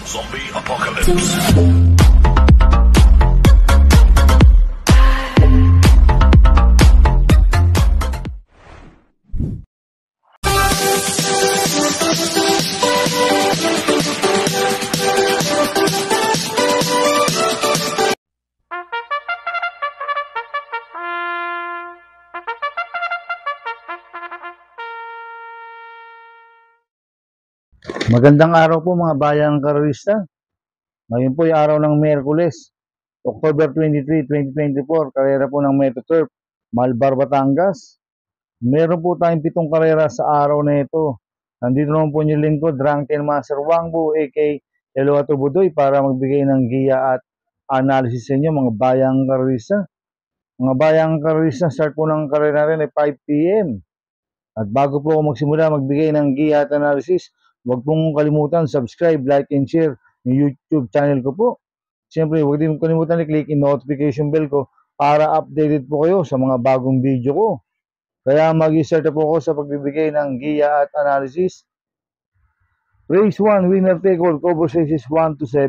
Zombie Apocalypse. Magandang araw po mga bayang karorista. Ngayon po ay araw ng Miyerkules, October 23, 2024, karera po ng Metoturf, Malbar, Batangas. Meron po tayong 7 karera sa araw na ito. Nandito naman po yung lingkod, Drunken Master Wangbu, aka Eloato Budoy, para magbigay ng giya at analysis sa inyo mga bayang karorista. Mga bayang karorista, start po ng karera rin ay 5 PM. At bago po ako magsimula magbigay ng giya at analysis, huwag pong kalimutan subscribe, like, and share yung YouTube channel ko po. Siyempre, huwag din kalimutan i-click yung notification bell ko para updated po kayo sa mga bagong video ko. Kaya mag-start po ako sa pagbibigay ng giya at analysis. Race 1, winner take all, cover races 1 to 7.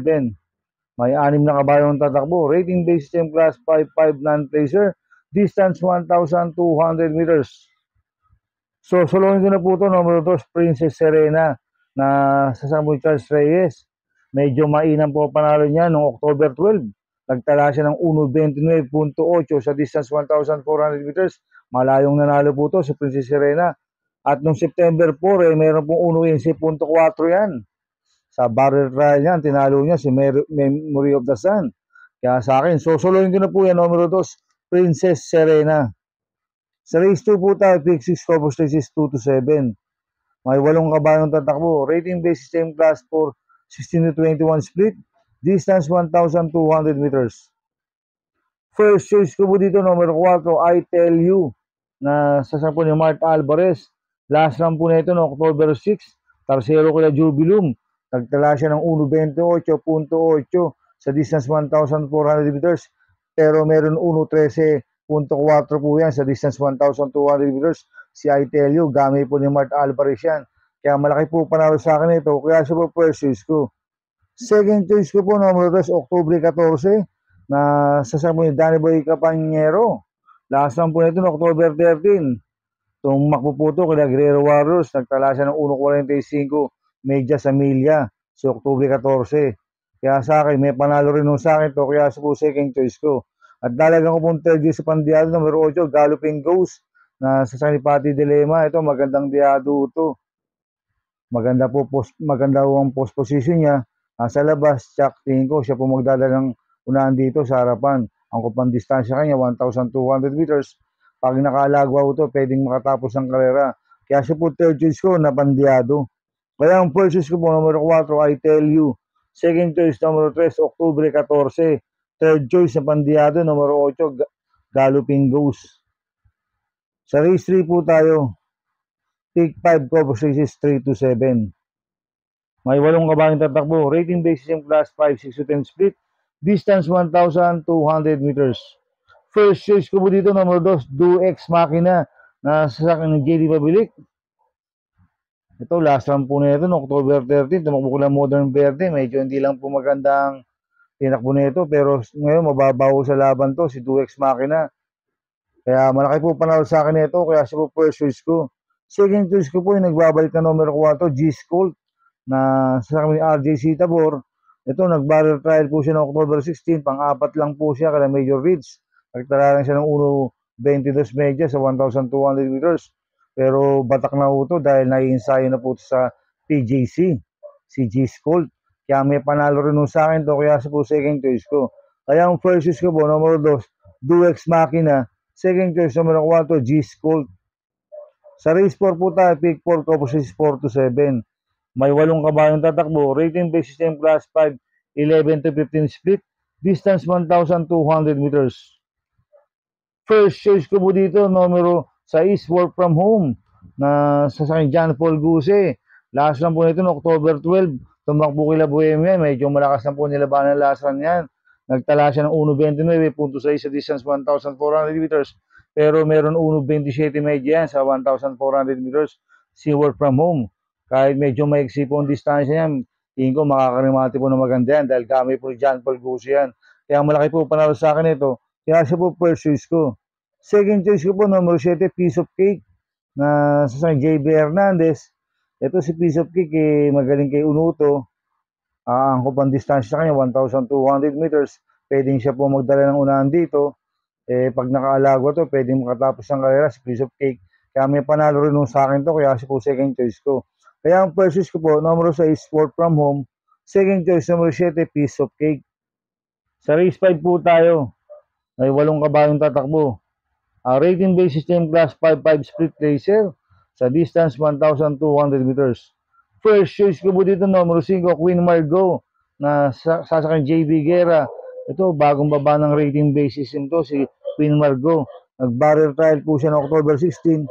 May 6 na kabayong tatakbo. Rating based system class 5-5 non-placer. Distance 1,200 meters. So, solohin ko na po ito. Numero 2, Princess Serena na sa Samuel Charles Reyes. Medyo mainam po panalo niya noong October 12. Nagtala siya ng 1.29.8 sa distance 1,400 meters. Malayong nanalo po ito si Princess Serena. At noong September 4, meron pong 1.15.4 yan. Sa barrel trial niyan, tinalo niya si Memory of the Sun. Kaya sa akin, solohin ko na po yan. Numero 2, Princess Serena. Sa race 2 po tayo, pick 6 cover races 2 to 7. May 8 kabayong tatakbo. Rating based system class 4, 16 to 21 split. Distance 1,200 meters. First choice ko po dito, numero 4, I Tell You, na sasampo ni Mart Alvarez. Last run po na ito no October 6. Tarsero kila Jubilum. Nagtala siya ng 1.28.8 sa distance 1,400 meters. Pero meron 1.13.4 po yan sa distance 1,200 meters. Si I Tell You, gamit po ni Mart Alvarez yan. Kaya malaki po panalo sa akin ito. Kaya siya po first choice ko. Second choice ko po, numero 2, October 14, na sasama ni Danny Boy Capañero. Last run po nito, October 13. Tumakbo po ito kila Guerrero Warriors. Nagtala siya ng 1.45 media sa milya sa October 14. Kaya sa akin, may panalo rin nung sa akin to. Kaya siya po second choice ko. At dalagang ko pong third sa pandiado, numero 8, Galloping Ghost, na sa San Pati Dilema. Ito, magandang diado ito. Maganda po ang post position niya. Sa labas, check, tingin ko, siya po magdadalang unahan dito sa harapan. Ang kupang distansya kanya, 1,200 meters. Pag nakalagwa ito, pwedeng makatapos ng karera. Kaya siya po third choice ko na pandiado. Kaya ang first choice ko po, numero 4, I Tell You. Second choice, numero 3, October 14. Third choice na pandiado, numero 8, Galloping Ghost. Sa race 3 po tayo. Take 5 cover races 3 to 7. May 8 kabayong tatakbo. Rating based system class 5, 6 to 10 split. Distance 1,200 meters. First choice ko po dito, numero 2, Do Ex Machina, na sa akin ng JD Pabilik. Ito, last run po na ito, no October 13. Tumakbo ko lang Modern Verde. Medyo hindi lang po magandang tinakbo na ito. Pero ngayon, mababaw sa laban to, si Do Ex Machina. Kaya malaki po panalo sa akin ito. Kaya siya po first choice ko. Second choice ko po yung nagbabalik na numero 4, G-Scolt, na sa akin ni RJ Tabor. Ito, nag-barrel trial po siya noong October 16. Pang-apat lang po siya kaya Major Ridge. Nagtala lang siya ng 1.22 media sa 1,200 meters. Pero batak na po ito dahil nai-ensayo na po ito sa PJC, si G-Scolt. Kaya may panalo rin sa akin ito. Kaya sa po second choice ko. Kaya ang first choice ko po, numero 2, Do Ex Machina. Second choice, numero 4, G-Scolt. Sa race 4 po tayo, pick 4, courses 4 to 7. May 8 kabayong tatakbo. Rating based system class 5, 11 to 15 split. Distance 1,200 meters. First choice ko po dito, numero 6, Work From Home, na sa akin John Paul Guse. Last run po nito, October 12. Tumakbo kila Bohemia. Medyo malakas na po nilabanan ng last run yan. Nagtala siya ng 1.29.6 sa distance 1,400 meters. Pero meron 1.27 media yan sa 1,400 meters. Si Work From Home. Kahit medyo maiksi po ang distansya niyan, tingin ko makakarimati po na maganda yan dahil gamit po ni John Paul Gucci yan. Kaya malaki po panalo sa akin ito. Kaya siya po first choice ko. Second choice ko po, numero 7, Piece of Cake na sa JB Hernandez. Ito si Piece of Cake, magaling kay Unuto. Ang kupang distansya sa kanya, 1,200 meters. Pwedeng siya po magdala ng unahan dito. Pag nakaalago to, pwedeng makatapos ng karera si Piece of Cake. Kaya may panalo rin sa akin to, kaya siya po second choice ko. Kaya ang first choice ko po, numero 6, Sport from Home. Second choice, numero 7, Piece of Cake. Sa race 5 po tayo. May 8 kabayong tatakbo. Rating base system class 5-5 split racer sa distance 1,200 meters. First choice ko po dito, numero 5, Queen Margot na sasakyan JB Guerra. Ito, bagong baba ng rating base system to, si Queen Margot. Nag-barrier trial po siya noong October 16.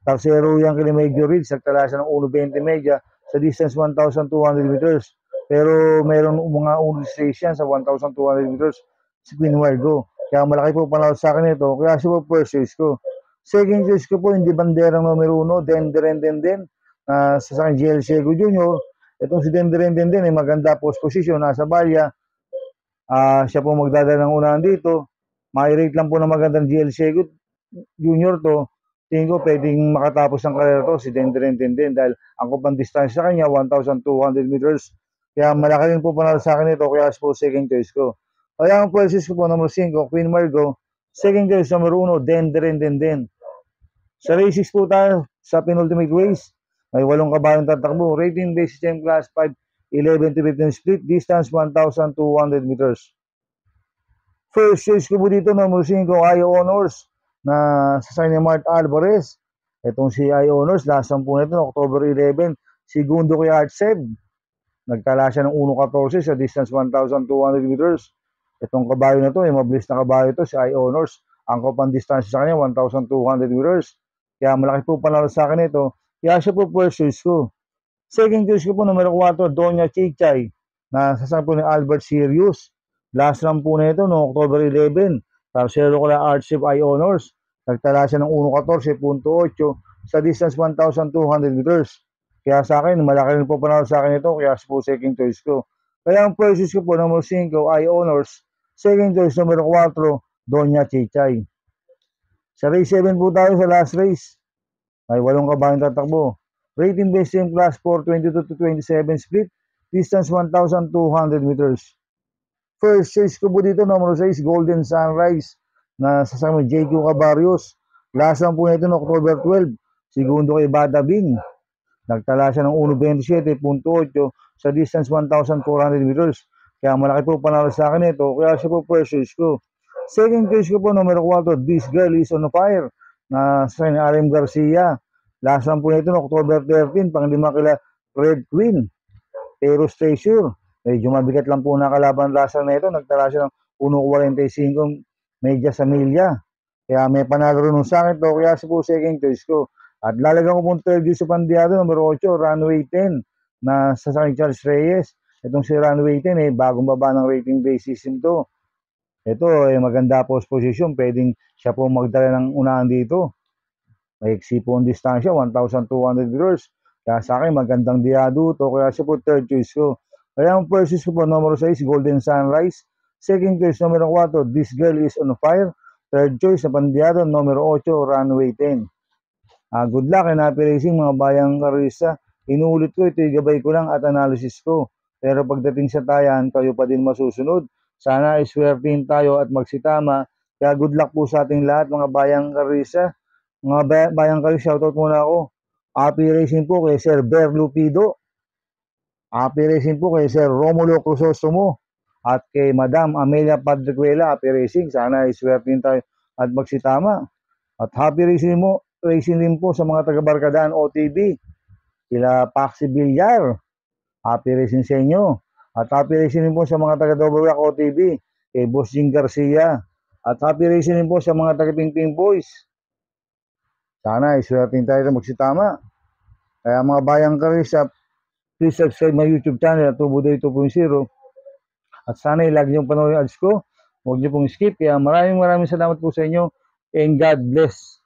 Tarsero yan kay Major Ridge, nagtala siya ng 1.20 media sa distance 1,200 meters. Pero mayroon mga registration sa 1,200 meters si Queen Margot. Kaya malaki po panalo sa akin ito. Kaya siya po first choice ko. Second choice ko po, hindi banderang numero 1, Den. Sa akin, GL Sego Jr. Itong si Den, maganda post position, nasa balya. Siya po magdadala ng unahan dito. May rate lang po na magandang GL Sego Jr. to. Tingin ko pwedeng makatapos ng karera to si Den dahil ang kupang distansya sa kanya, 1,200 meters. Kaya malaki rin po panalo sa akin ito. Kaya po second choice ko. Kaya ang first choice ko po, number 5, Queen Margot. Second choice, number 1, Den. Sa race 6 po tayo, sa penultimate race. May 8 kabayong tatakbo. Rating base system class 5, 11 to 15 split. Distance 1,200 meters. First choice ko po dito, number 5, I Honors na sa ni Mart Alvarez. Itong si I Honors, lasang po nito, October 11. Segundo kay Art Seb. Nagtala siya ng 1.14 sa distance 1,200 meters. Itong kabayo na to, mabilis na kabayo to, si I Honors. Ang kupang distansya sa kanya, 1,200 meters. Kaya malaki po panalo sa akin ito. Kaya siya po first choice ko. Second choice ko po, numero 4, Doña Chichay na sasakyan po ni Albert Sirius. Last run po na ito, no October 11. Tarsero ko na Archip I Honors. Nagtala siya ng 1.14.8 sa distance 1,200 meters. Kaya sa akin, malaki rin po panalo sa akin ito. Kaya siya po second choice ko. Kaya ang first choice ko po, numero 5, I Honors. Second choice, numero 4, Doña Chichay. Sa race 7 po tayo sa last race. May 8 kabayong tatakbo. Rating base system class 4, 22 to 27 split. Distance 1,200 meters. First choice ko po dito, numero 6, Golden Sunrise na sasama JQ Cabarrios. Last lang po nito no October 12. Segundo kay Bada Bing. Nagtala siya ng 1.27.8 sa distance 1,400 meters. Kaya malaki po panalo sa akin ito. Kaya siya po first choice ko. Second choice ko po, numero 4, This Girl is on Fire na sa ni RM Garcia. Last lang po nito no October 13. Pang-5 kila Red Queen. Eros Treasure. Medyo mabigat lang po nakalaban last na ito. Nagtala siya ng 1.45 medya sa milya. Kaya may panalo rin sa akin ito. Kaya siya po second choice ko. At lalagyan ko pong third choice sa pandiado, numero 8, Runway 10 na sa Charles Reyes. Itong si Runway 10, bagong baba ng rating base system to. Ito, maganda post position. Pwedeng siya po magdala ng unahan dito. May po ang distansya, 1,200 meters. Kaya sa akin, magandang diado to. Kaya siya po third choice ko. Kaya ang first choice ko po, numero 6, Golden Sunrise. Second choice, numero 4, This Girl is on Fire. Third choice, sa pandiado, numero 8, Runway 10. Good luck and happy racing mga bayang karista. Inuulit ko, ito gabay ko lang at analysis ko. Pero pagdating sa tayan, kayo pa din masusunod. Sana iswertein tayo at magsitama. Kaya good luck po sa ating lahat mga bayang karista. Mga bayang karista, shoutout muna ako. Happy racing po kay Sir Ber Lupido. Happy racing po kay Sir Romulo Cruzostomo. At kay Madam Amelia Padrecuela. Happy racing. Sana iswertein tayo at magsitama. At happy racing din po sa mga taga-Barkadaan OTB. Sila Paxi Villar. Happy racing sa inyo. At happy racing din po sa mga taga-Doberwack OTB. Kay Boss Jing Garcia. At happy racing din po sa mga taga-Pingping Boys. Sana iswertein tayo na magsitama. Kaya mga bayang karisa, please subscribe my YouTube channel at Tubuday 2.0. At sana ilag niyo panoorin yung ads ko. Huwag niyo pong skip. Kaya maraming salamat po sa inyo. And God bless.